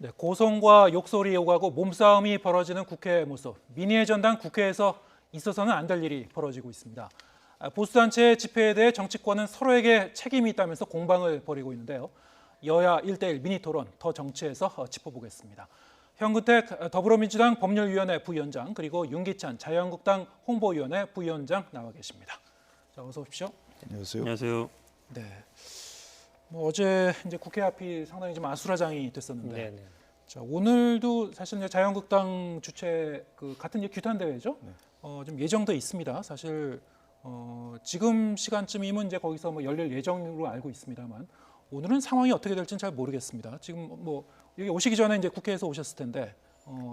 네, 고성과 욕설이 오가고 몸싸움이 벌어지는 국회 모습. 민의의 전당 국회에서 있어서는 안 될 일이 벌어지고 있습니다. 보수단체 집회에 대해 정치권은 서로에게 책임이 있다면서 공방을 벌이고 있는데요. 여야 1대1 미니토론 더 정치에서 짚어보겠습니다. 현근택 더불어민주당 법률위원회 부위원장 그리고 윤기찬 자유한국당 홍보위원회 부위원장 나와 계십니다. 자, 어서 오십시오. 안녕하세요. 안녕하세요. 네. 어제 이제 국회 앞이 상당히 좀 아수라장이 됐었는데, 네네. 자, 오늘도 사실 이제 자유한국당 주최 같은 이제 규탄 대회죠. 네. 좀 예정돼 있습니다. 사실 지금 시간쯤이면 이제 거기서 뭐 열릴 예정으로 알고 있습니다만 오늘은 상황이 어떻게 될지는 잘 모르겠습니다. 지금 뭐 여기 오시기 전에 이제 국회에서 오셨을 텐데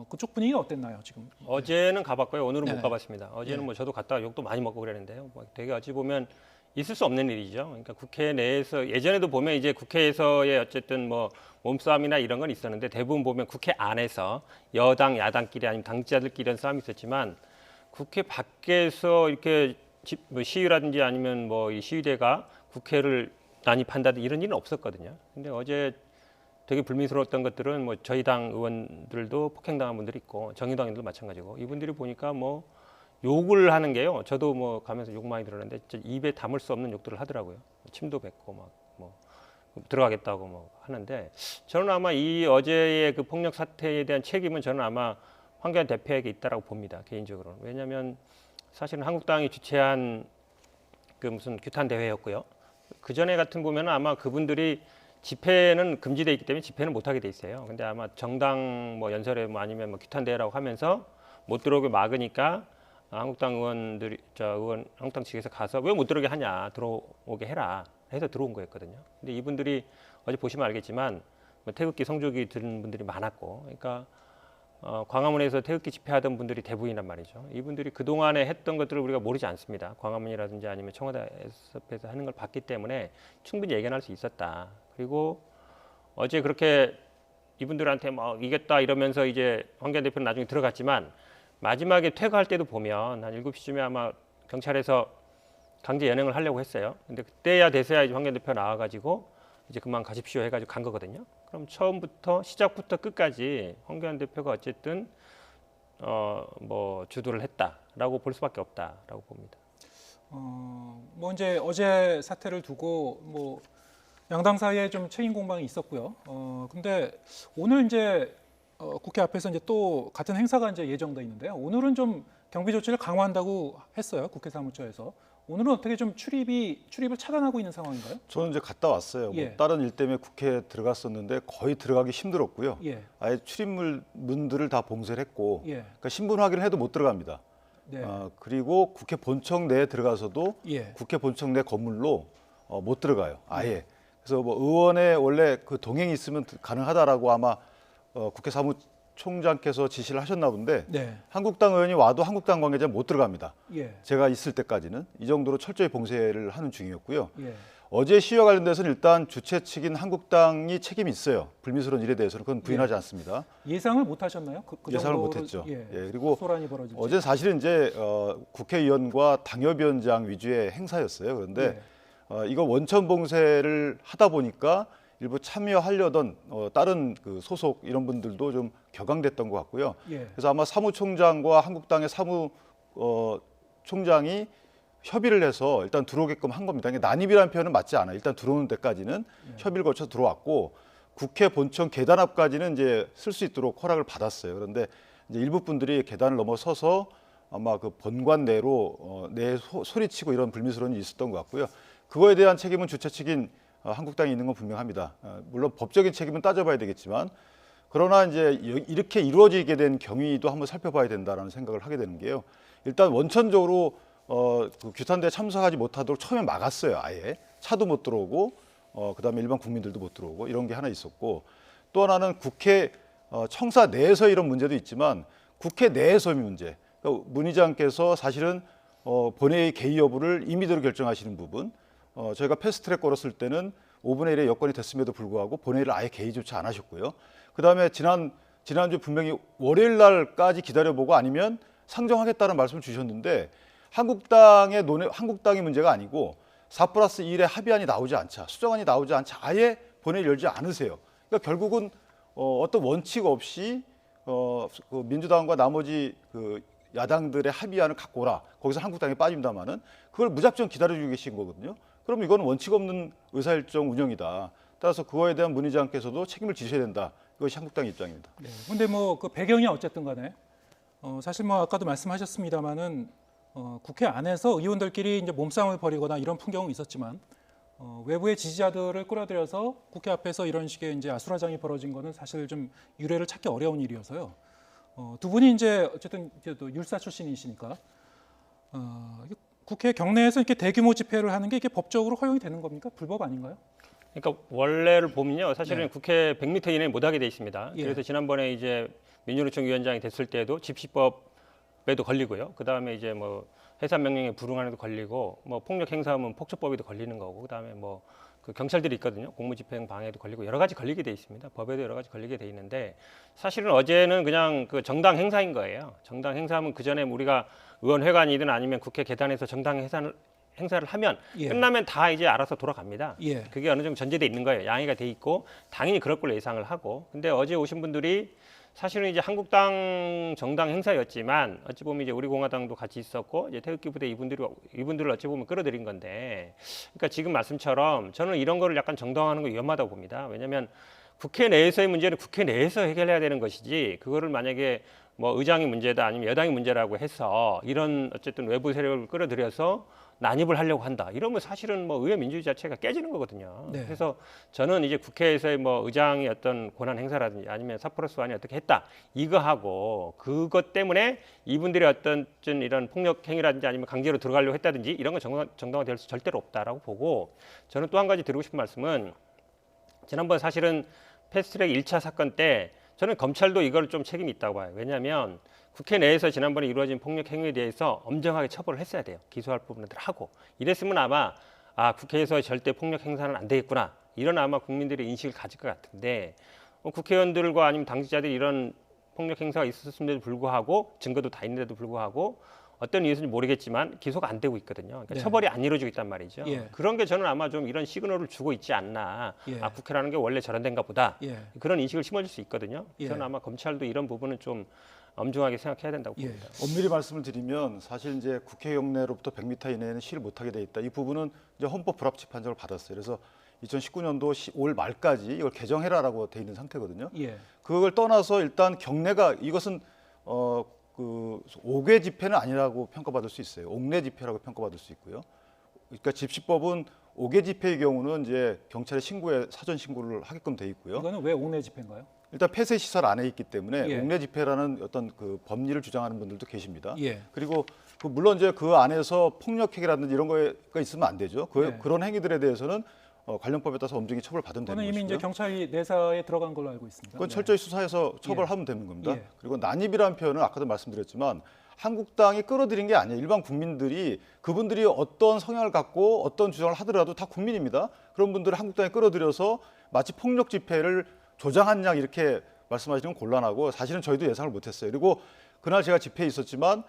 그쪽 분위기가 어땠나요 지금? 어제는 가봤고요. 오늘은 네네. 못 가봤습니다. 어제는 네. 뭐 저도 갔다가 욕도 많이 먹고 그랬는데요. 뭐 되게 어찌 보면 있을 수 없는 일이죠. 그러니까 국회 내에서 예전에도 보면 이제 국회에서의 어쨌든 뭐 몸싸움이나 이런 건 있었는데 대부분 보면 국회 안에서 여당 야당끼리 아니면 당지자들끼리 이런 싸움이 있었지만 국회 밖에서 이렇게 뭐 시위라든지 아니면 뭐 이 시위대가 국회를 난입한다든지 이런 일은 없었거든요. 근데 어제 되게 불미스러웠던 것들은 뭐 저희 당 의원들도 폭행당한 분들이 있고 정의당인들도 마찬가지고 이분들이 보니까 뭐 욕을 하는 게요. 저도 뭐 가면서 욕 많이 들었는데 진짜 입에 담을 수 없는 욕들을 하더라고요. 침도 뱉고 막 뭐 들어가겠다고 뭐 하는데 저는 아마 이 어제의 그 폭력 사태에 대한 책임은 저는 아마 황교안 대표에게 있다라고 봅니다. 개인적으로는. 왜냐하면 사실은 한국당이 주최한 그 무슨 규탄 대회였고요. 그 전에 같은 보면은 아마 그분들이 집회는 금지돼 있기 때문에 집회는 못 하게 돼 있어요. 근데 아마 정당 뭐 연설회 뭐 아니면 뭐 규탄 대회라고 하면서 못 들어오게 막으니까 한국당 의원들이 한국당 측에서 가서 왜 못 들어오게 하냐, 들어오게 해라 해서 들어온 거였거든요. 근데 이분들이 어제 보시면 알겠지만 뭐 태극기 성조기 들은 분들이 많았고, 그러니까 광화문에서 태극기 집회하던 분들이 대부분이란 말이죠. 이분들이 그 동안에 했던 것들을 우리가 모르지 않습니다. 광화문이라든지 아니면 청와대에서 하는 걸 봤기 때문에 충분히 예견할 수 있었다. 그리고 어제 그렇게 이분들한테 뭐 이겼다 이러면서 이제 황교안 대표는 나중에 들어갔지만 마지막에 퇴거할 때도 보면 한 7시쯤에 아마 경찰에서 강제 연행을 하려고 했어요. 근데 그때야 돼서야 이제 황교안 대표가 나와가지고 이제 그만 가십시오 해가지고 간 거거든요. 그럼 처음부터 시작부터 끝까지 황교안 대표가 어쨌든 뭐 주도를 했다라고 볼 수밖에 없다라고 봅니다. 뭐 이제 어제 사태를 두고 뭐 양당 사이에 좀 책임 공방이 있었고요. 근데 오늘 이제 국회 앞에서 이제 또 같은 행사가 이제 예정돼 있는데요. 오늘은 좀 경비 조치를 강화한다고 했어요. 국회 사무처에서. 오늘은 어떻게 좀 출입을 차단하고 있는 상황인가요? 저는 이제 갔다 왔어요. 예. 뭐 다른 일 때문에 국회에 들어갔었는데 거의 들어가기 힘들었고요. 예. 아예 출입문 문들을 다 봉쇄를 했고, 예. 그러니까 신분 확인을 해도 못 들어갑니다. 네. 그리고 국회 본청 내에 들어가서도 예. 국회 본청 내 건물로 못 들어가요. 아예. 그래서 뭐 의원의 원래 그 동행이 있으면 가능하다라고 아마 국회 사무총장께서 지시를 하셨나 본데 네. 한국당 의원이 와도 한국당 관계자 못 들어갑니다. 예. 제가 있을 때까지는 이 정도로 철저히 봉쇄를 하는 중이었고요. 예. 어제 시위와 관련돼서는 일단 주최 측인 한국당이 책임이 있어요. 불미스러운 일에 대해서는 그건 부인하지 않습니다. 예상을 못 하셨나요? 그 예상을 정도로, 못 했죠. 예. 그리고 소란이 벌어질지. 어제 사실은 이제 국회의원과 당협위원장 위주의 행사였어요. 그런데 이거 원천 봉쇄를 하다 보니까 일부 참여하려던 다른 그 소속 이런 분들도 좀 격앙됐던 것 같고요. 예. 그래서 아마 사무총장과 한국당의 총장이 협의를 해서 일단 들어오게끔 한 겁니다. 이게 난입이라는 표현은 맞지 않아요. 일단 들어오는 데까지는 협의를 거쳐 들어왔고 국회 본청 계단 앞까지는 이제 쓸 수 있도록 허락을 받았어요. 그런데 이제 일부 분들이 계단을 넘어서서 아마 그 본관 내로 소리치고 이런 불미스러운 일이 있었던 것 같고요. 그거에 대한 책임은 주최 측인 한국당이 있는 건 분명합니다. 물론 법적인 책임은 따져봐야 되겠지만 그러나 이제 이렇게 이루어지게 된 경위도 한번 살펴봐야 된다라는 생각을 하게 되는 게요. 일단 원천적으로 그 규탄대에 참석하지 못하도록 처음에 막았어요. 아예 차도 못 들어오고 그다음에 일반 국민들도 못 들어오고 이런 게 하나 있었고 또 하나는 국회 청사 내에서 이런 문제도 있지만 국회 내에서의 문제. 그러니까 문 의장께서 사실은 본회의 개의 여부를 임의대로 결정하시는 부분. 저희가 패스트트랙 걸었을 때는 5분의 1의 여건이 됐음에도 불구하고 본회의를 아예 개의조차 안 하셨고요. 그다음에 지난주 분명히 월요일 날까지 기다려보고 아니면 상정하겠다는 말씀을 주셨는데 한국당의 문제가 아니고 4+1의 합의안이 나오지 않자 수정안이 나오지 않자 아예 본회의를 열지 않으세요. 그러니까 결국은 어떤 원칙 없이 그 민주당과 나머지 그 야당들의 합의안을 갖고 오라. 거기서 한국당이 빠집니다마는 그걸 무작정 기다려주고 계신 거거든요. 그럼 이건 원칙 없는 의사일정 운영이다. 따라서 그거에 대한 문희장께서도 책임을 지셔야 된다. 이것이 한국당 입장입니다. 네. 근데 뭐 그 배경이 어쨌든 간에 사실 뭐 아까도 말씀하셨습니다마는 국회 안에서 의원들끼리 이제 몸싸움을 벌이거나 이런 풍경은 있었지만 외부의 지지자들을 끌어들여서 국회 앞에서 이런 식의 이제 아수라장이 벌어진 거는 사실 좀 유례를 찾기 어려운 일이어서요. 두 분이 이제 어쨌든 이제 또 율사 출신이시니까 국회 경내에서 이렇게 대규모 집회를 하는 게 이게 법적으로 허용이 되는 겁니까? 불법 아닌가요? 그러니까 원래를 보면요, 사실은 네. 국회 100m 이내에 못하게 돼 있습니다. 예. 그래서 지난번에 이제 민주노총 위원장이 됐을 때도 집시법에도 걸리고요. 그 다음에 이제 뭐 해산 명령에 불응하는 데 걸리고, 뭐 폭력 행사하면 폭처법에도 걸리는 거고, 그 다음에 뭐 그 경찰들이 있거든요. 공무집행 방해도 걸리고 여러 가지 걸리게 돼 있습니다. 법에도 여러 가지 걸리게 돼 있는데 사실은 어제는 그냥 그 정당 행사인 거예요. 정당 행사하면 그 전에 우리가 의원회관이든 아니면 국회 계단에서 정당 행사를 하면 예. 끝나면 다 이제 알아서 돌아갑니다. 예. 그게 어느 정도 전제돼 있는 거예요. 양해가 돼 있고 당연히 그럴 걸로 예상을 하고. 근데 어제 오신 분들이 사실은 이제 한국당 정당 행사였지만 어찌 보면 이제 우리공화당도 같이 있었고 이제 태극기 부대 이분들을 어찌 보면 끌어들인 건데, 그러니까 지금 말씀처럼 저는 이런 거를 약간 정당화하는 거 위험하다고 봅니다. 왜냐하면 국회 내에서의 문제는 국회 내에서 해결해야 되는 것이지, 그거를 만약에 뭐 의장이 문제다 아니면 여당이 문제라고 해서 이런 어쨌든 외부 세력을 끌어들여서 난입을 하려고 한다. 이러면 사실은 뭐 의회 민주주의 자체가 깨지는 거거든요. 네. 그래서 저는 이제 국회에서의 뭐 의장의 어떤 권한 행사라든지 아니면 4+1이 어떻게 했다. 이거 하고 그것 때문에 이분들의 어떤 좀 이런 폭력 행위라든지 아니면 강제로 들어가려고 했다든지 이런 건 정당화될 수 절대로 없다라고 보고, 저는 또 한 가지 드리고 싶은 말씀은 지난번 사실은 패스트트랙 1차 사건 때 저는 검찰도 이걸 좀 책임이 있다고 봐요. 왜냐하면 국회 내에서 지난번에 이루어진 폭력 행위에 대해서 엄정하게 처벌을 했어야 돼요. 기소할 부분들 하고. 이랬으면 아마 국회에서 절대 폭력 행사는 안 되겠구나. 이런 아마 국민들의 인식을 가질 것 같은데 국회의원들과 아니면 당직자들이 이런 폭력 행사가 있었음에도 불구하고 증거도 다 있는데도 불구하고 어떤 이유인지 모르겠지만 기소가 안 되고 있거든요. 그러니까 네. 처벌이 안 이루어지고 있단 말이죠. 예. 그런 게 저는 아마 좀 이런 시그널을 주고 있지 않나. 예. 국회라는 게 원래 저런 데인가 보다. 예. 그런 인식을 심어줄 수 있거든요. 예. 저는 아마 검찰도 이런 부분은 좀 엄중하게 생각해야 된다고 예. 봅니다. 엄밀히 말씀을 드리면 사실 이제 국회 경내로부터 100m 이내에는 시위를 못하게 돼 있다. 이 부분은 이제 헌법 불합치 판정을 받았어요. 그래서 2019년도 올 말까지 이걸 개정해라라고 돼 있는 상태거든요. 예. 그걸 떠나서 일단 경내가 이것은 그 옥외 집회는 아니라고 평가받을 수 있어요. 옥내 집회라고 평가받을 수 있고요. 그러니까 집시법은 옥외 집회의 경우는 이제 경찰에 사전 신고를 하게끔 돼 있고요. 이거는 왜 옥내 집회인가요? 일단 폐쇄 시설 안에 있기 때문에 예. 옥내 집회라는 어떤 그 법리를 주장하는 분들도 계십니다. 예. 그리고 물론 이제 그 안에서 폭력 행위라든지 이런 거가 있으면 안 되죠. 네. 그런 행위들에 대해서는 관련법에 따라서 엄중히 처벌받으면 되는 저는 이미 것이고요. 이제 경찰이 내사에 들어간 걸로 알고 있습니다. 그건 네. 철저히 수사해서 처벌하면 되는 겁니다. 예. 그리고 난입이라는 표현은 아까도 말씀드렸지만 한국당이 끌어들인 게 아니에요. 일반 국민들이 그분들이 어떤 성향을 갖고 어떤 주장을 하더라도 다 국민입니다. 그런 분들을 한국당에 끌어들여서 마치 폭력 집회를 조장한 양 이렇게 말씀하시는 건 곤란하고 사실은 저희도 예상을 못했어요. 그리고 그날 제가 집회에 있었지만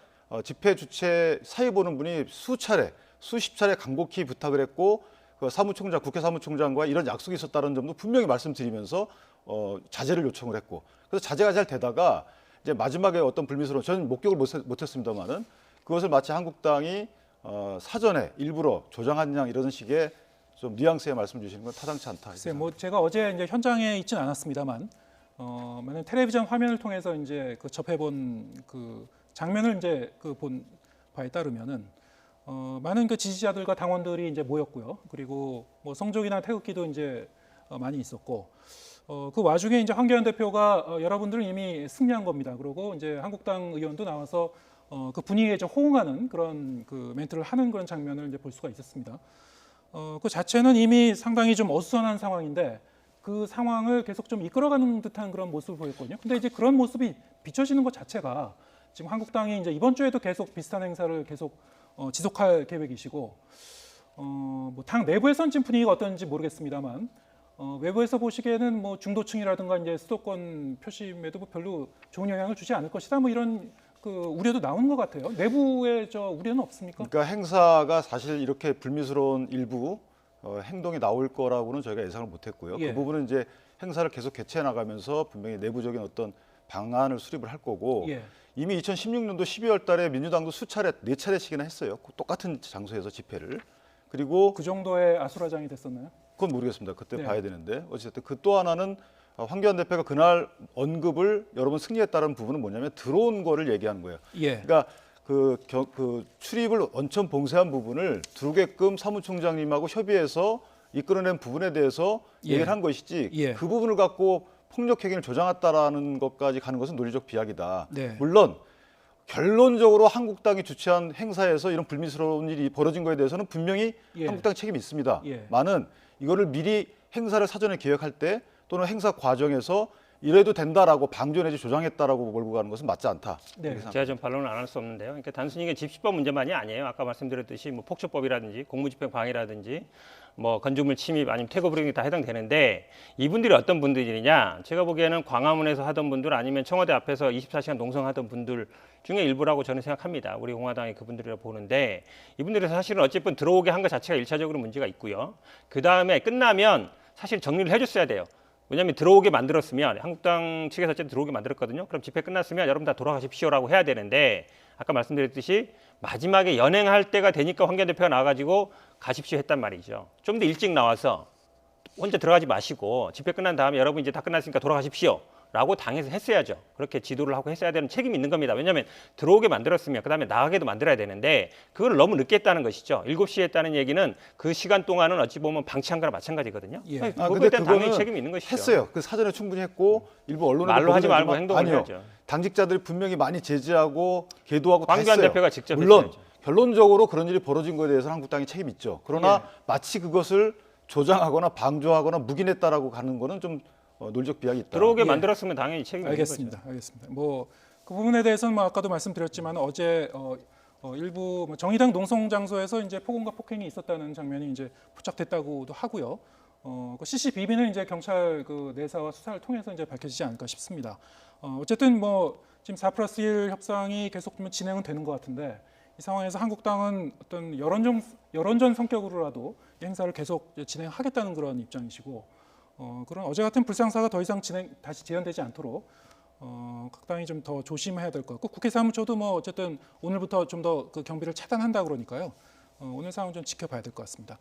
집회 주최 사회 보는 분이 수십 차례 간곡히 부탁을 했고 그 국회 사무총장과 이런 약속이 있었다는 점도 분명히 말씀드리면서 자제를 요청을 했고, 그래서 자제가 잘 되다가 이제 마지막에 어떤 불미스러운, 저는 목격을 못했습니다만은 그것을 마치 한국당이 사전에 일부러 조장한 양 이런 식의 좀 뉘앙스의 말씀 주시는 건 타당치 않다. 글쎄, 뭐 제가 어제 이제 현장에 있지는 않았습니다만, 만약 텔레비전 화면을 통해서 이제 그 접해본 그 장면을 이제 그 본 바에 따르면은 많은 그 지지자들과 당원들이 이제 모였고요. 그리고 뭐 성족이나 태극기도 이제 많이 있었고, 그 와중에 이제 황교안 대표가 여러분들은 이미 승리한 겁니다. 그리고 이제 한국당 의원도 나와서 그 분위기에 좀 호응하는 그런 그 멘트를 하는 그런 장면을 이제 볼 수가 있었습니다. 그 자체는 이미 상당히 좀 어수선한 상황인데 그 상황을 계속 좀 이끌어가는 듯한 그런 모습을 보였거든요. 근데 이제 그런 모습이 비춰지는 것 자체가 지금 한국당이 이제 이번 주에도 계속 비슷한 행사를 계속 지속할 계획이시고, 뭐 당 내부에선 지금 분위기가 어떤지 모르겠습니다만 외부에서 보시기에는 뭐 중도층이라든가 이제 수도권 표심에도 뭐 별로 좋은 영향을 주지 않을 것이다. 뭐 이런 그 우려도 나오는 것 같아요. 내부에 저 우려는 없습니까? 그러니까 행사가 사실 이렇게 불미스러운 일부 행동이 나올 거라고는 저희가 예상을 못했고요. 예. 그 부분은 이제 행사를 계속 개최해 나가면서 분명히 내부적인 어떤 방안을 수립을 할 거고 예. 이미 2016년도 12월 달에 민주당도 수차례 4차례씩이나 했어요. 똑같은 장소에서 집회를. 그리고 그 정도의 아수라장이 됐었나요? 그건 모르겠습니다. 그때 네. 봐야 되는데 어쨌든 그 또 하나는 황교안 대표가 그날 언급을 여러분 승리했다는 부분은 뭐냐면 들어온 거를 얘기하는 거예요. 예. 그러니까 그 출입을 원천 봉쇄한 부분을 두루게끔 사무총장님하고 협의해서 이끌어낸 부분에 대해서 예. 얘기를 한 것이지 예. 그 부분을 갖고 폭력 행위를 조장했다라는 것까지 가는 것은 논리적 비약이다. 네. 물론 결론적으로 한국당이 주최한 행사에서 이런 불미스러운 일이 벌어진 거에 대해서는 분명히 예. 한국당 책임이 있습니다. 예. 많은 이거를 미리 행사를 사전에 계획할 때 또는 행사 과정에서 이래도 된다라고 방조 내지 조장했다라고 몰고 가는 것은 맞지 않다. 네. 이렇게 제가 좀 반론을 안 할 수 없는데요. 그러니까 단순히 이게 집시법 문제만이 아니에요. 아까 말씀드렸듯이 뭐 폭처법이라든지 공무집행 방해라든지 뭐 건조물 침입 아니면 퇴거 불이익이 다 해당되는데 이분들이 어떤 분들이냐? 제가 보기에는 광화문에서 하던 분들 아니면 청와대 앞에서 24시간 농성하던 분들 중에 일부라고 저는 생각합니다. 우리 공화당이 그분들이라고 보는데 이분들이 사실은 어쨌든 들어오게 한 것 자체가 일차적으로 문제가 있고요. 그 다음에 끝나면 사실 정리를 해줬어야 돼요. 왜냐하면 들어오게 만들었으면 한국당 측에서 어쨌든 들어오게 만들었거든요. 그럼 집회 끝났으면 여러분 다 돌아가십시오라고 해야 되는데 아까 말씀드렸듯이 마지막에 연행할 때가 되니까 황교안 대표가 나와가지고 가십시오 했단 말이죠. 좀 더 일찍 나와서 혼자 들어가지 마시고 집회 끝난 다음에 여러분 이제 다 끝났으니까 돌아가십시오. 라고 당에서 했어야죠. 그렇게 지도를 하고 했어야 되는 책임이 있는 겁니다. 왜냐하면 들어오게 만들었으면 그다음에 나가게도 만들어야 되는데 그걸 너무 늦게 했다는 것이죠. 7시에 했다는 얘기는 그 시간 동안은 어찌 보면 방치한 거나 마찬가지거든요. 예. 그거에 대한 당연히 책임이 있는 것이죠. 했어요. 그 사전에 충분히 했고 일부 언론에 말로 하지 말고 보도되지만 행동을 아니요. 해야죠. 당직자들이 분명히 많이 제지하고 계도하고 다 황교안 했어요. 대표가 직접 물론 했어야죠. 결론적으로 그런 일이 벌어진 거에 대해서는 한국당이 책임이 있죠. 그러나 예. 마치 그것을 조장하거나 방조하거나 묵인했다라고 가는 거는 좀 논리적 비약이 있다. 들어오게 예. 만들었으면 당연히 책임이 있는 알겠습니다. 거죠. 알겠습니다. 뭐 그 부분에 대해서는 뭐 아까도 말씀드렸지만 어제 일부 뭐 정의당 농성 장소에서 이제 폭언과 폭행이 있었다는 장면이 이제 포착됐다고도 하고요. 그 CCBB는 이제 경찰 그 내사와 수사를 통해서 이제 밝혀지지 않을까 싶습니다. 어쨌든 뭐 지금 4+1 협상이 계속 좀 진행은 되는 것 같은데 이 상황에서 한국당은 어떤 여론전 성격으로라도 이 행사를 계속 진행하겠다는 그런 입장이시고 그런 어제 같은 불상사가 더 이상 다시 재현되지 않도록 각 당이 좀 더 조심해야 될 것 같고 국회 사무처도 뭐 어쨌든 오늘부터 좀 더 그 경비를 차단한다 그러니까요. 오늘 상황 좀 지켜봐야 될 것 같습니다.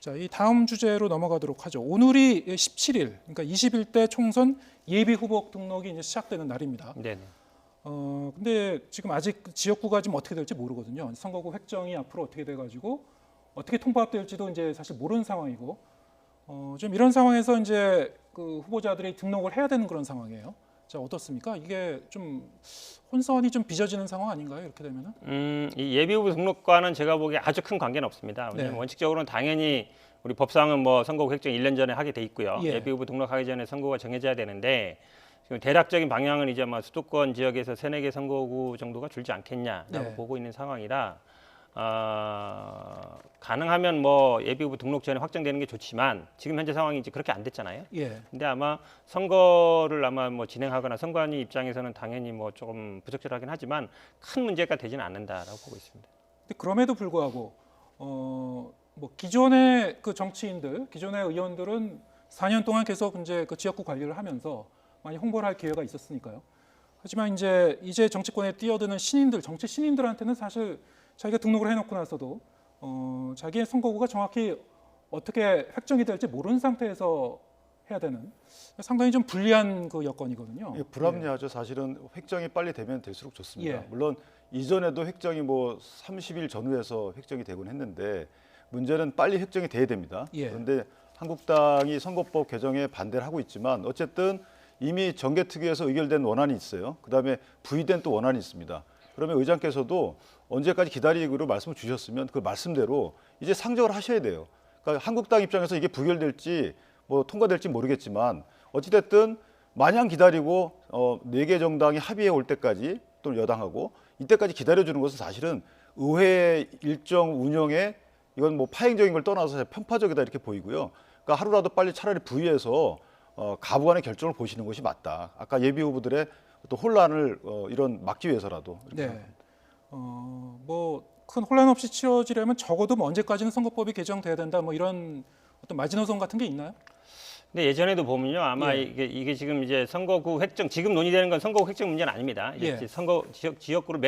자, 이 다음 주제로 넘어가도록 하죠. 오늘이 17일, 그러니까 21대 총선 예비 후보 등록이 이제 시작되는 날입니다. 네네. 근데 지금 아직 지역구가 좀 어떻게 될지 모르거든요. 선거구 획정이 앞으로 어떻게 돼가지고 어떻게 통합될지도 이제 사실 모르는 상황이고, 좀 이런 상황에서 이제 그 후보자들이 등록을 해야 되는 그런 상황이에요. 자, 어떻습니까? 이게 좀 혼선이 좀 빚어지는 상황 아닌가요? 이렇게 되면은? 이 예비후보 등록과는 제가 보기에 아주 큰 관계는 없습니다. 왜냐하면 네. 원칙적으로는 당연히 우리 법상은 뭐 선거구 획정 1년 전에 하게 돼 있고요. 예. 예비후보 등록하기 전에 선거가 정해져야 되는데 지금 대략적인 방향은 이제 아마 수도권 지역에서 3-4개 선거구 정도가 줄지 않겠냐라고 네. 보고 있는 상황이라 가능하면 뭐 예비후보 등록 전에 확정되는 게 좋지만 지금 현재 상황이 이제 그렇게 안 됐잖아요. 예. 근데 아마 선거를 아마 뭐 진행하거나 선관위 입장에서는 당연히 뭐 조금 부적절하긴 하지만 큰 문제가 되지는 않는다라고 보고 있습니다. 근데 그럼에도 불구하고 뭐 기존의 그 정치인들, 기존의 의원들은 4년 동안 계속 이제 그 지역구 관리를 하면서 많이 홍보를 할 기회가 있었으니까요. 하지만 이제 정치권에 뛰어드는 신인들, 정치 신인들한테는 사실 자기가 등록을 해놓고 나서도 자기의 선거구가 정확히 어떻게 획정이 될지 모르는 상태에서 해야 되는 상당히 좀 불리한 그 여건이거든요. 예, 불합리하죠. 사실은 획정이 빨리 되면 될수록 좋습니다. 예. 물론 이전에도 획정이 뭐 30일 전후에서 획정이 되곤 했는데 문제는 빨리 획정이 돼야 됩니다. 예. 그런데 한국당이 선거법 개정에 반대를 하고 있지만 어쨌든 이미 정개특위에서 의결된 원안이 있어요. 그다음에 부의된 또 원안이 있습니다. 그러면 의장께서도 언제까지 기다리기로 말씀을 주셨으면 그 말씀대로 이제 상정을 하셔야 돼요. 그러니까 한국당 입장에서 이게 부결될지 뭐 통과될지 모르겠지만 어찌됐든 마냥 기다리고 4개 정당이 합의해 올 때까지 또는 여당하고 이때까지 기다려주는 것은 사실은 의회 일정 운영에 이건 뭐 파행적인 걸 떠나서 편파적이다 이렇게 보이고요. 그러니까 하루라도 빨리 차라리 부의해서 가부간의 결정을 보시는 것이 맞다. 아까 예비 후보들의 또 혼란을 이런 막기 위해서라도 이렇게 네. 생각합니다. 뭐 큰 혼란 없이 치러지려면 적어도 뭐 언제까지는 선거법이 개정돼야 된다. 뭐 이런 어떤 마지노선 같은 게 있나요? 근데 예전에도 보면요, 아마 예. 이게 지금 이제 선거구 획정 지금 논의되는 건 선거구 획정 문제는 아닙니다. 이제 예. 선거 지역구를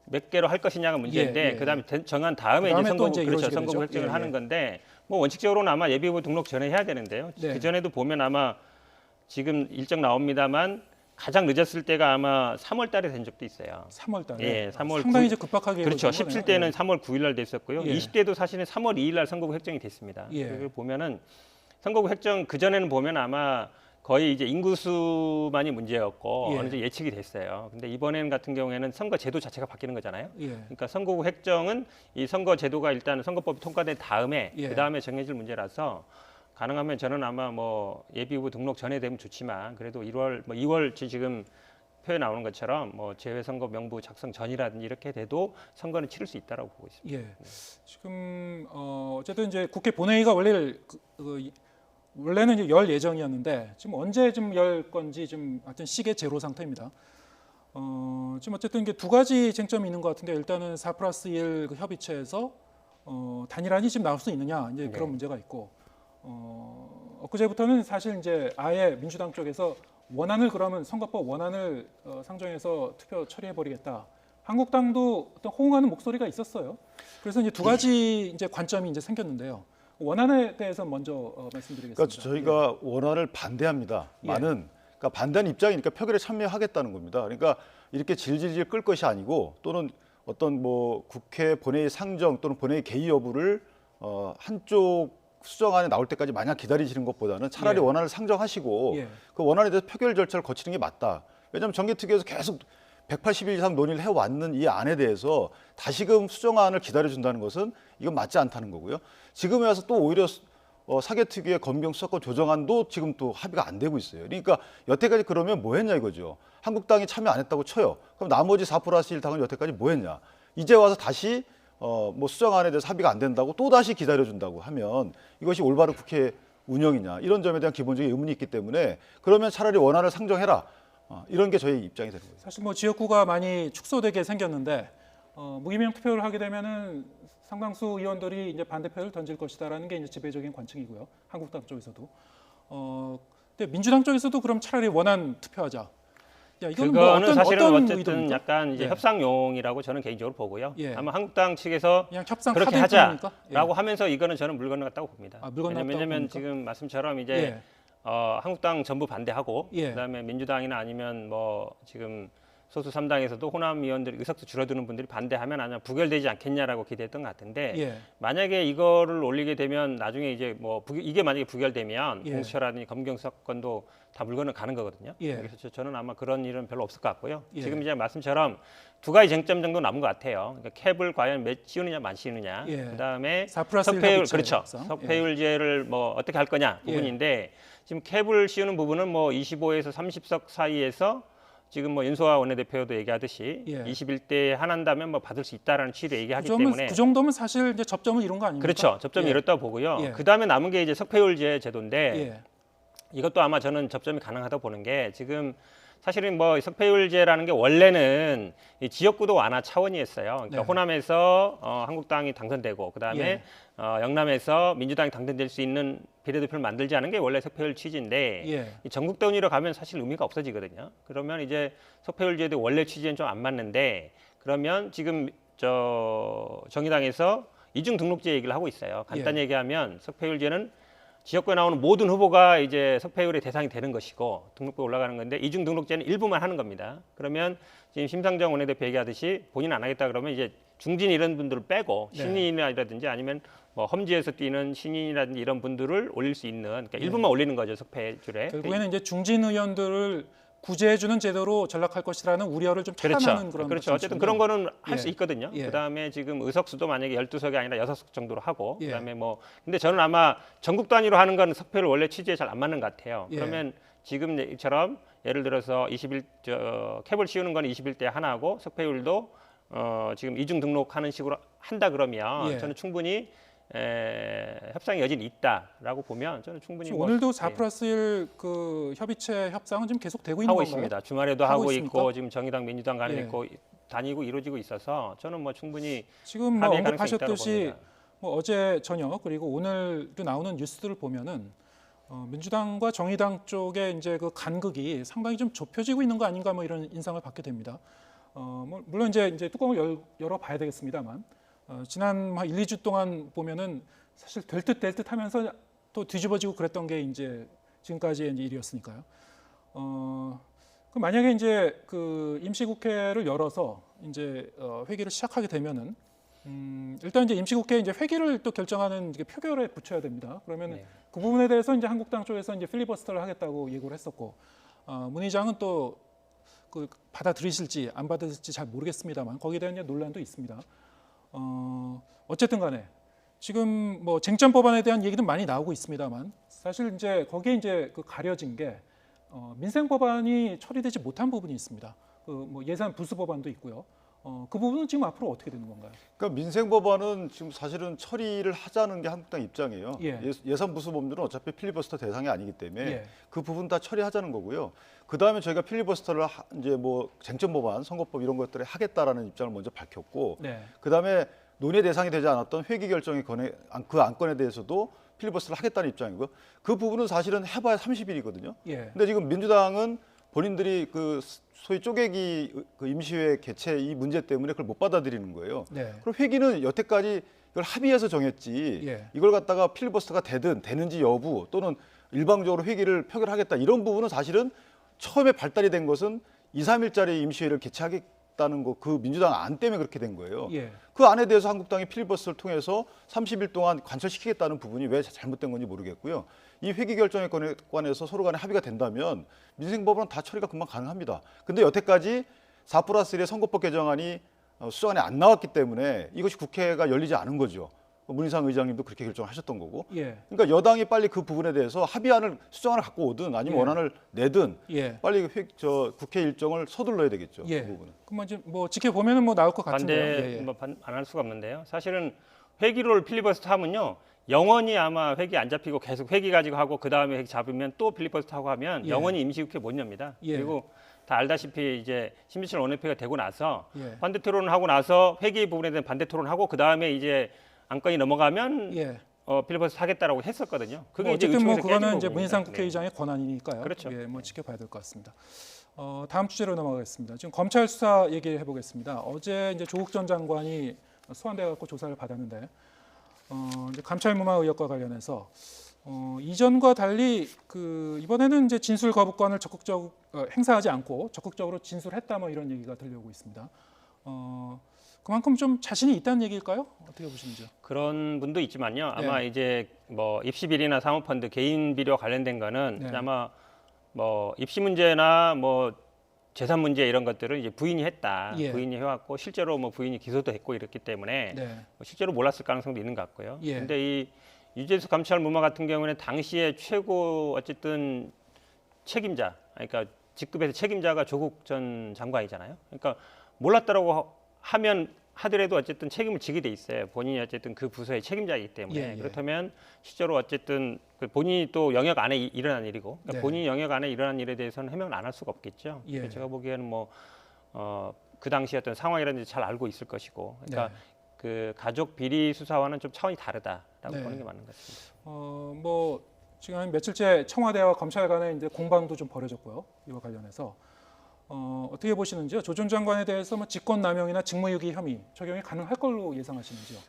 몇 개로 할 것이냐가 문제인데 예, 예. 그다음에 정한 다음에 그다음에 이제 또 선거구 이제 그렇죠. 이루어지게 선거구 되죠. 획정을 예, 하는 예. 건데 뭐 원칙적으로는 아마 예비후보 등록 전에 해야 되는데요. 네. 그 전에도 보면 아마 지금 일정 나옵니다만 가장 늦었을 때가 아마 3월 달에 된 적도 있어요. 3월 달에 예, 3월 상당히 9일. 이제 급박하게 그렇죠. 이루어진 거네요. 17대는 예. 3월 9일 날 됐었고요. 예. 20대도 사실은 3월 2일 날 선거구 획정이 됐습니다. 예. 그걸 보면은 선거구 획정 그 전에는 보면 아마 거의 이제 인구수만이 문제였고 예. 어느 정도 예측이 됐어요. 근데 이번에는 같은 경우에는 선거 제도 자체가 바뀌는 거잖아요. 예. 그러니까 선거구 획정은 이 선거 제도가 일단 선거법이 통과된 다음에 예. 그 다음에 정해질 문제라서 가능하면 저는 아마 뭐 예비후보 등록 전에 되면 좋지만 그래도 1월 뭐 2월 지금 표에 나오는 것처럼 뭐 재외선거 명부 작성 전이라든지 이렇게 돼도 선거는 치를 수 있다라고 보고 있습니다. 예. 지금 어쨌든 이제 국회 본회의가 원래는 이제 열 예정이었는데 지금 언제 좀 열 건지 좀 하여튼 시계 제로 상태입니다. 지금 어쨌든 이게 두 가지 쟁점이 있는 것 같은데 일단은 4+1 그 협의체에서 단일안이 지금 나올 수 있느냐 이제 그런 네. 문제가 있고 엊그제부터는 사실 이제 아예 민주당 쪽에서 원안을 그러면 선거법 원안을 상정해서 투표 처리해 버리겠다. 한국당도 어떤 호응하는 목소리가 있었어요. 그래서 이제 두 가지 이제 관점이 이제 생겼는데요. 원안에 대해서 먼저 말씀드리겠습니다. 그러니까 저희가 원안을 반대합니다. 예. 그러니까 반대하는 입장이니까 표결에 참여하겠다는 겁니다. 그러니까 이렇게 질질질 끌 것이 아니고 또는 어떤 뭐 국회 본회의 상정 또는 본회의 개의 여부를 한쪽 수정안에 나올 때까지 마냥 기다리시는 것보다는 차라리 예. 원안을 상정하시고 예. 그 원안에 대해서 표결 절차를 거치는 게 맞다. 왜냐하면 정개특위에서 계속 180일 이상 논의를 해왔는 이 안에 대해서 다시금 수정안을 기다려준다는 것은 이건 맞지 않다는 거고요. 지금에 와서 또 오히려 사개특위의 검경 수사권 조정안도 지금 또 합의가 안 되고 있어요. 그러니까 여태까지 그러면 뭐 했냐 이거죠. 한국당이 참여 안 했다고 쳐요. 그럼 나머지 4+1 당은 여태까지 뭐 했냐. 이제 와서 다시 뭐 수정안에 대해서 합의가 안 된다고 또 다시 기다려준다고 하면 이것이 올바른 국회 운영이냐 이런 점에 대한 기본적인 의문이 있기 때문에 그러면 차라리 원안을 상정해라. 이런 게 저희 입장이 되는 거예요. 사실 뭐 지역구가 많이 축소되게 생겼는데 무기명 투표를 하게 되면은 상당수 의원들이 이제 반대표를 던질 것이다라는 게 이제 지배적인 관측이고요. 한국당 쪽에서도. 근데 민주당 쪽에서도 그럼 차라리 원안 투표하자. 야, 이거는 뭐 그거는 사실은 어떤 어쨌든 의도입니까? 약간 이제 예. 협상용이라고 저는 개인적으로 보고요. 예. 아마 한국당 측에서 그냥 협상 그렇게 카드일 하자라고 뿐입니까? 하면서 이거는 저는 물 건너갔다고 봅니다. 물 건너갔다고 왜냐면 봅니까? 지금 말씀처럼 예. 이제 예. 한국당 전부 반대하고 예. 그다음에 민주당이나 아니면 뭐 지금 소수 3당에서도 호남 의원들 의석수 줄어드는 분들이 반대하면 아마 부결되지 않겠냐라고 기대했던 것 같은데 예. 만약에 이거를 올리게 되면 나중에 이제 뭐 이게 만약에 부결되면 예. 공수처라든지 검경 수사권도 다 물건을 가는 거거든요. 예. 그래서 저는 아마 그런 일은 별로 없을 것 같고요. 예. 지금 이제 말씀처럼 두 가지 쟁점 정도 남은 것 같아요. 그러니까 캡을 과연 씌우느냐 안 씌우느냐. 예. 그다음에 4+1 석패율 협의체 그렇죠. 협상. 석패율제를 뭐 어떻게 할 거냐 예. 부분인데 지금 캡을 씌우는 부분은 뭐 25에서 30석 사이에서 지금 뭐 윤소아 원내대표도 얘기하듯이 예. 21대에 한한다면 뭐 받을 수 있다라는 취지로 얘기하기 때문에 그 정도면 사실 이제 접점을 이룬 거 아닙니까? 그렇죠. 접점이 예. 이렇다고 보고요. 예. 그다음에 남은 게 이제 석패율제 제도인데 예. 이것도 아마 저는 접점이 가능하다고 보는 게 지금 사실은 뭐 석패율제라는 게 원래는 이 지역구도 완화 차원이었어요. 그러니까 네. 호남에서 한국당이 당선되고 그다음에 예. 영남에서 민주당이 당선될 수 있는 비례대표를 만들지 않은 게 원래 석패율 취지인데 예. 이 전국 단위로 가면 사실 의미가 없어지거든요. 그러면 이제 석패율제도 원래 취지는 좀 안 맞는데 그러면 지금 정의당에서 이중 등록제 얘기를 하고 있어요. 간단히 예. 얘기하면 석패율제는 지역구에 나오는 모든 후보가 이제 석패율의 대상이 되는 것이고 등록부에 올라가는 건데 이중 등록제는 일부만 하는 겁니다. 그러면 지금 심상정 원내대표 얘기하듯이 본인 안 하겠다 그러면 이제 중진 이런 분들을 빼고 네. 신인이라든지 아니면 뭐 험지에서 뛰는 신인이라든지 이런 분들을 올릴 수 있는 그러니까 네. 일부만 올리는 거죠 석패율에. 결국에는 이제 중진 의원들을 구제해주는 제도로 전락할 것이라는 우려를 좀 그렇죠. 차단하는 그런 그렇죠. 어쨌든 방식이군요. 그런 거는 할 수 예. 있거든요. 예. 그다음에 지금 의석수도 만약에 12석이 아니라 6석 정도로 하고 예. 그다음에 뭐 근데 저는 아마 전국 단위로 하는 건 석패율 원래 취지에 잘 안 맞는 것 같아요. 예. 그러면 지금처럼 예를 들어서 캡을 씌우는 건 21대 하나고 석패율도 지금 이중 등록하는 식으로 한다 그러면 예. 저는 충분히 협상의 여지는 있다라고 보면 저는 충분히 지금 뭐, 오늘도 예. 4+1 그 협의체 협상은 지금 계속 되고 있는 하고 건가요? 있습니다. 주말에도 하고 하고 있습니까? 있고 지금 정의당 민주당 간에 예. 있고 다니고 이루어지고 있어서 저는 뭐 충분히 지금 뭐 합의의 가능성이 있다고 언급하셨듯이 봅니다. 뭐 어제 저녁 그리고 오늘도 나오는 뉴스들을 보면은 민주당과 정의당 쪽에 이제 그 간극이 상당히 좀 좁혀지고 있는 거 아닌가 뭐 이런 인상을 받게 됩니다. 물론 이제 뚜껑을 열어 봐야 되겠습니다만 지난 한 1, 2주 동안 보면은 사실 될 듯 될 듯 하면서 또 뒤집어지고 그랬던 게 이제 지금까지의 이제 일이었으니까요. 그 만약에 이제 그 임시국회를 열어서 이제 회기를 시작하게 되면은 일단 이제 임시국회 이제 회기를 또 결정하는 이게 표결에 붙여야 됩니다. 그러면 네. 그 부분에 대해서 이제 한국당 쪽에서 이제 필리버스터를 하겠다고 예고를 했었고 문 의장은 또 그 받아들이실지 안 받아들일지 잘 모르겠습니다만 거기에 대한 이제 논란도 있습니다. 어쨌든 간에 지금 뭐 쟁점 법안에 대한 얘기도 많이 나오고 있습니다만 사실 이제 거기에 이제 그 가려진 게 민생 법안이 처리되지 못한 부분이 있습니다. 그 뭐 예산 부수 법안도 있고요. 그 부분은 지금 앞으로 어떻게 되는 건가요? 그러니까 민생 법안은 지금 사실은 처리를 하자는 게 한국당 입장이에요. 예. 예산 부수 법률은 어차피 필리버스터 대상이 아니기 때문에 예. 그 부분 다 처리하자는 거고요. 그 다음에 저희가 필리버스터를 이제 뭐 쟁점 법안, 선거법 이런 것들을 하겠다라는 입장을 먼저 밝혔고, 네. 그 다음에 논의 대상이 되지 않았던 회기 결정의 그 안건에 대해서도 필리버스터를 하겠다는 입장이고요. 그 부분은 사실은 해봐야 30일이거든요. 예. 근데 지금 민주당은 본인들이 그 소위 쪼개기 그 임시회 개최 이 문제 때문에 그걸 못 받아들이는 거예요. 네. 그럼 회기는 여태까지 이걸 합의해서 정했지 예. 이걸 갖다가 필리버스터가 되는지 여부 또는 일방적으로 회기를 표결하겠다 이런 부분은 사실은 처음에 발달이 된 것은 2, 3일짜리 임시회를 개최하겠다는 거 그 민주당 안 때문에 그렇게 된 거예요. 예. 그 안에 대해서 한국당이 필리버스터를 통해서 30일 동안 관철시키겠다는 부분이 왜 잘못된 건지 모르겠고요. 이 회기 결정에 관해서 서로 간에 합의가 된다면 민생법은 다 처리가 금방 가능합니다. 근데 여태까지 4+1의 선거법 개정안이 수정안에 안 나왔기 때문에 이것이 국회가 열리지 않은 거죠. 문희상 의장님도 그렇게 결정하셨던 거고. 예. 그러니까 여당이 빨리 그 부분에 대해서 합의안을 수정안을 갖고 오든 아니면 예. 원안을 내든 예. 빨리 국회 일정을 서둘러야 되겠죠. 예. 그 부분은. 그럼 이제 뭐 지켜보면은 뭐 나올 것 같은데요. 반대 예, 예. 뭐 안 할 수가 없는데요. 사실은 회기를 필리버스터 하면요. 영원히 아마 회기 안 잡히고 계속 회기 가지고 하고 그 다음에 회기 잡으면 또 필리버스터 하고 하면 예. 영원히 임시국회 못 엽니다. 예. 그리고 다 알다시피 이제 신민철 원내대표가 되고 나서 예. 반대 토론을 하고 나서 회기 부분에 대한 반대 토론하고 그 다음에 이제 안건이 넘어가면 예. 필리버스터 하겠다라고 했었거든요. 그게 뭐 이제 어쨌든 뭐 의총에서 그거는 깨진 이제 부분입니다. 문희상 네. 국회의장의 권한이니까요. 그렇죠. 예, 뭐 지켜봐야 될 것 같습니다. 다음 주제로 넘어가겠습니다. 지금 검찰 수사 얘기해 보겠습니다. 어제 이제 조국 전 장관이 소환돼 갖고 조사를 받았는데 이제 감찰 무마 의혹과 관련해서 이전과 달리 그 이번에는 이제 진술 거부권을 적극적으로 행사하지 않고 적극적으로 진술했다 뭐 이런 얘기가 들려오고 있습니다. 그만큼 좀 자신이 있다는 얘기일까요? 어떻게 보시는지요? 그런 분도 있지만요. 아마 네. 이제 뭐 입시 비리나 사모펀드 개인 비리와 관련된 거는 네. 아마 뭐 입시 문제나 뭐 재산 문제 이런 것들을 이제 부인이 했다. 예. 부인이 해왔고 실제로 뭐 부인이 기소도 했고 이랬기 때문에 네. 뭐 실제로 몰랐을 가능성도 있는 것 같고요. 예. 근데 이 유재수 감찰 무마 같은 경우는 당시에 최고 어쨌든 책임자, 그러니까 직급에서 책임자가 조국 전 장관이잖아요. 그러니까 몰랐다라고 하면 하더라도 어쨌든 책임을 지게 돼 있어요. 본인이 어쨌든 그 부서의 책임자이기 때문에 예, 예. 그렇다면 실제로 어쨌든 그 본인이 또 영역 안에 일어난 일이고 그러니까 네. 본인이 영역 안에 일어난 일에 대해서는 해명을 안 할 수가 없겠죠. 예. 그래서 제가 보기에는 뭐 그 당시 어떤 상황이라든지 잘 알고 있을 것이고 그러니까 네. 그 가족 비리 수사와는 좀 차원이 다르다라고 네. 보는 게 맞는 것 같습니다. 뭐 지금 한 며칠째 청와대와 검찰 간의 이제 공방도 좀 벌어졌고요. 이와 관련해서 어떻게 보시는지요? 조 전 장관에 대해서 뭐 직권남용이나 직무유기 혐의 적용이 가능할 걸로 예상하시는지요?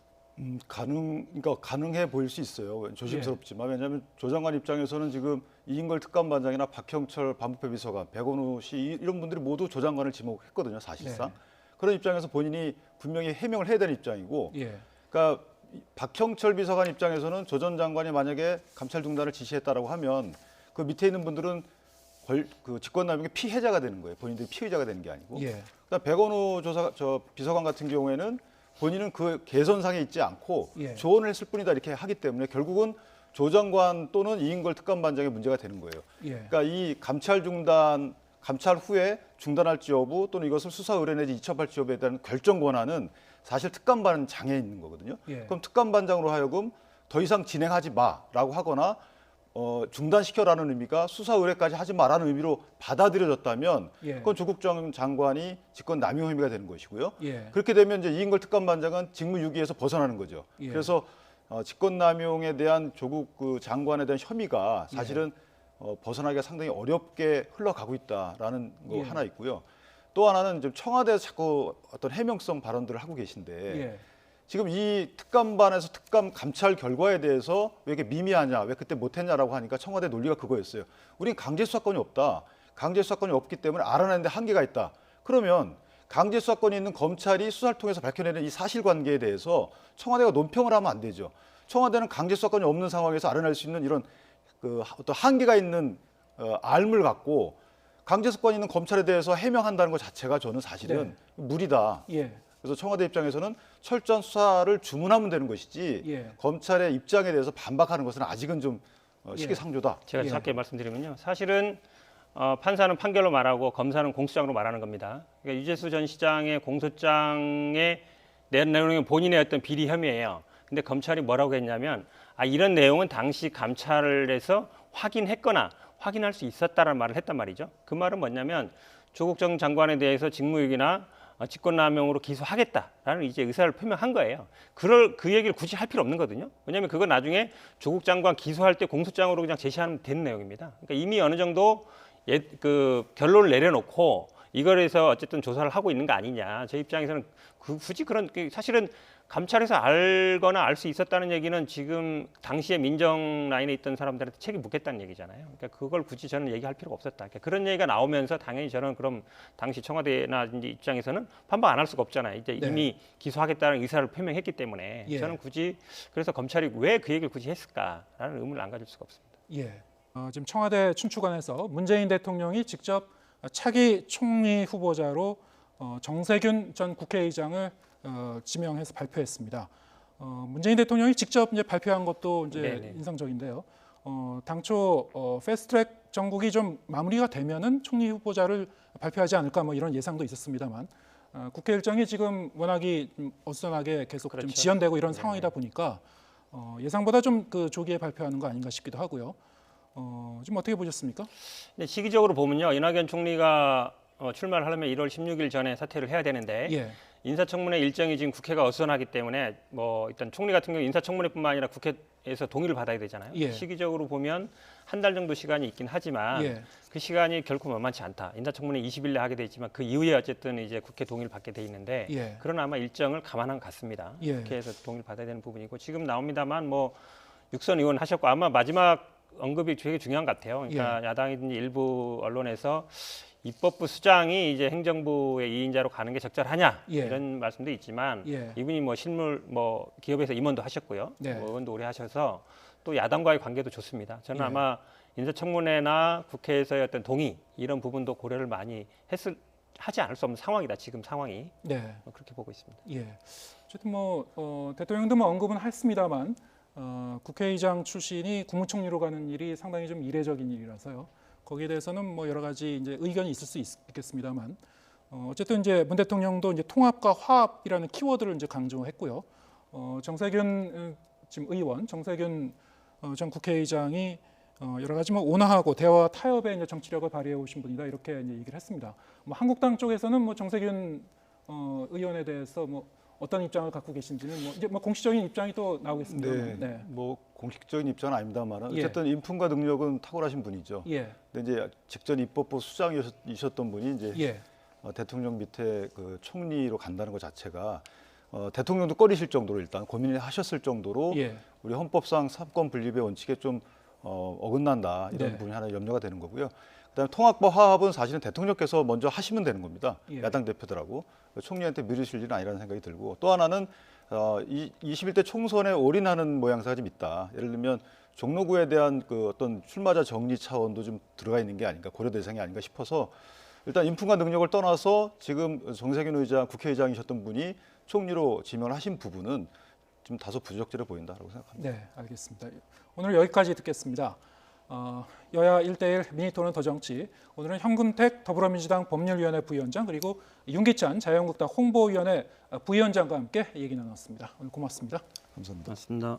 그러니까 가능해 보일 수 있어요. 조심스럽지만 왜냐하면 조 장관 입장에서는 지금 이인걸 특감반장이나 박형철 반부패 비서관, 백원우 씨 이런 분들이 모두 조 장관을 지목했거든요, 사실상. 네. 그런 입장에서 본인이 분명히 해명을 해야 되는 입장이고, 예. 그러니까 박형철 비서관 입장에서는 조 전 장관이 만약에 감찰 중단을 지시했다라고 하면 그 밑에 있는 분들은 그 직권남용의 피해자가 되는 거예요. 본인들이 피의자가 되는 게 아니고. 예. 그다음 백원우 비서관 같은 경우에는 본인은 그 개선상에 있지 않고 예. 조언을 했을 뿐이다 이렇게 하기 때문에 결국은 조 장관 또는 이인걸 특감반장의 문제가 되는 거예요. 예. 그러니까 이 감찰 후에 중단할지 여부 또는 이것을 수사 의뢰 내지 이첩할지 여부에 대한 결정 권한은 사실 특감반장에 있는 거거든요. 예. 그럼 특감반장으로 하여금 더 이상 진행하지 마라고 하거나 중단시켜라는 의미가 수사 의뢰까지 하지 마라는 의미로 받아들여졌다면 예. 그건 조국 전 장관이 직권 남용 혐의가 되는 것이고요. 예. 그렇게 되면 이제 이인걸 특감반장은 직무유기에서 벗어나는 거죠. 예. 그래서 직권남용에 대한 조국 그 장관에 대한 혐의가 사실은 벗어나기가 상당히 어렵게 흘러가고 있다라는 거 예. 하나 있고요. 또 하나는 좀 청와대에서 자꾸 어떤 해명성 발언들을 하고 계신데 예. 지금 이 특감반에서 특감 감찰 결과에 대해서 왜 이렇게 미미하냐, 왜 그때 못했냐라고 하니까 청와대 논리가 그거였어요. 우린 강제 수사권이 없다. 강제 수사권이 없기 때문에 알아내는데 한계가 있다. 그러면 강제 수사권이 있는 검찰이 수사를 통해서 밝혀내는 이 사실관계에 대해서 청와대가 논평을 하면 안 되죠. 청와대는 강제 수사권이 없는 상황에서 알아낼 수 있는 이런 그 어떤 한계가 있는 알물 갖고 강제 수사권이 있는 검찰에 대해서 해명한다는 것 자체가 저는 사실은 무리다. 예. 그래서 청와대 입장에서는 철저한 수사를 주문하면 되는 것이지 예. 검찰의 입장에 대해서 반박하는 것은 아직은 좀 시기상조다. 제가 예. 짧게 말씀드리면요. 사실은 판사는 판결로 말하고 검사는 공소장으로 말하는 겁니다. 그러니까 유재수 전 시장의 공소장에 낸 내용은 본인의 어떤 비리 혐의예요. 근데 검찰이 뭐라고 했냐면 이런 내용은 당시 감찰에서 확인했거나 확인할 수 있었다라는 말을 했단 말이죠. 그 말은 뭐냐면 조국 전 장관에 대해서 직무유기나 직권남용으로 기소하겠다라는 이제 의사를 표명한 거예요. 그 얘기를 굳이 할 필요 없는 거거든요. 왜냐하면 그건 나중에 조국 장관 기소할 때 공소장으로 그냥 제시하면 되는 내용입니다. 그러니까 이미 어느 정도 그 결론을 내려놓고 이걸 해서 어쨌든 조사를 하고 있는 거 아니냐. 제 입장에서는 굳이 그런 사실은 감찰에서 알거나 알 수 있었다는 얘기는 지금 당시에 민정 라인에 있던 사람들한테 책임 묻겠다는 얘기잖아요. 그러니까 그걸 굳이 저는 얘기할 필요가 없었다. 그러니까 그런 얘기가 나오면서 당연히 저는 그럼 당시 청와대나 이제 입장에서는 반박 안 할 수가 없잖아요. 이제 네. 이미 기소하겠다는 의사를 표명했기 때문에 예. 저는 굳이 그래서 검찰이 왜 그 얘기를 굳이 했을까라는 의문을 안 가질 수가 없습니다. 예. 지금 청와대 춘추관에서 문재인 대통령이 직접 차기 총리 후보자로 정세균 전 국회의장을 지명해서 발표했습니다. 문재인 대통령이 직접 이제 발표한 것도 이제 네네. 인상적인데요. 당초 패스트트랙 정국이 좀 마무리가 되면은 총리 후보자를 발표하지 않을까 뭐 이런 예상도 있었습니다만 국회 일정이 지금 워낙이 좀 어수선하게 계속 좀 그렇죠. 지연되고 이런 상황이다 보니까 예상보다 좀 그 조기에 발표하는 거 아닌가 싶기도 하고요. 지금 어떻게 보셨습니까? 근데 시기적으로 보면요, 이낙연 총리가 출마를 하려면 1월 16일 전에 사퇴를 해야 되는데 예, 인사청문회 일정이 지금 국회가 어수선하기 때문에 뭐 일단 총리 같은 경우 인사청문회뿐만 아니라 국회에서 동의를 받아야 되잖아요. 예. 시기적으로 보면 한 달 정도 시간이 있긴 하지만 예. 그 시간이 결코 만만치 않다. 인사청문회 20일에 하게 돼 있지만 그 이후에 어쨌든 이제 국회 동의를 받게 돼 있는데 예. 그런 아마 일정을 감안한 것 같습니다. 예. 국회에서 동의를 받아야 되는 부분이고 지금 나옵니다만 뭐 육선 의원 하셨고 아마 마지막 언급이 되게 중요한 것 같아요. 그러니까 야당이든지 일부 언론에서 입법부 수장이 이제 행정부의 2인자로 가는 게 적절하냐 예. 이런 말씀도 있지만 예. 이분이 뭐 실물 뭐 기업에서 임원도 하셨고요. 네. 뭐 의원도 오래 하셔서 또 야당과의 관계도 좋습니다. 저는 예. 아마 인사청문회나 국회에서의 어떤 동의 이런 부분도 고려를 많이 하지 않을 수 없는 상황이다. 지금 상황이 네. 그렇게 보고 있습니다. 예. 어쨌든 뭐 대통령도 뭐 언급은 했습니다만 국회의장 출신이 국무총리로 가는 일이 상당히 좀 이례적인 일이라서요. 거기에 대해서는 뭐 여러 가지 이제 의견이 있을 수 있겠습니다만 어쨌든 이제 문 대통령도 이제 통합과 화합이라는 키워드를 이제 강조했고요. 정세균 지금 의원, 정세균 전 국회의장이 여러 가지 뭐 온화하고 대화 타협의 이제 정치력을 발휘해 오신 분이다 이렇게 이제 얘기를 했습니다. 뭐 한국당 쪽에서는 뭐 정세균 의원에 대해서 뭐 어떤 입장을 갖고 계신지는 뭐 이제 뭐 공식적인 입장이 또 나오겠습니다. 네, 뭐 공식적인 입장은 아닙니다만 예. 어쨌든 인품과 능력은 탁월하신 분이죠. 예, 근데 이제 직전 입법부 수장이셨던 분이 이제 예, 대통령 밑에 그 총리로 간다는 것 자체가 대통령도 꺼리실 정도로 일단 고민을 하셨을 정도로 예, 우리 헌법상 삼권 분립의 원칙에 좀 어긋난다 이런 네. 부분이 하나 염려가 되는 거고요. 그다음에 통합과 화합은 사실은 대통령께서 먼저 하시면 되는 겁니다. 예. 야당 대표들하고 총리한테 미루실 일은 아니라는 생각이 들고 또 하나는 21대 총선에 올인하는 모양새가 좀 있다. 예를 들면 종로구에 대한 그 어떤 출마자 정리 차원도 좀 들어가 있는 게 아닌가 고려 대상이 아닌가 싶어서 일단 인품과 능력을 떠나서 지금 정세균 의장 국회의장이셨던 분이 총리로 지명을 하신 부분은 좀 다소 부적절해 보인다라고 생각합니다. 네, 알겠습니다. 오늘 여기까지 듣겠습니다. 여야 1대1 미니토론 더 정치. 오늘은 현근택 더불어민주당 법률위원회 부위원장 그리고 윤기찬 자유한국당 홍보위원회 부위원장과 함께 얘기 나눴습니다. 오늘 고맙습니다. 감사합니다. 맞습니다.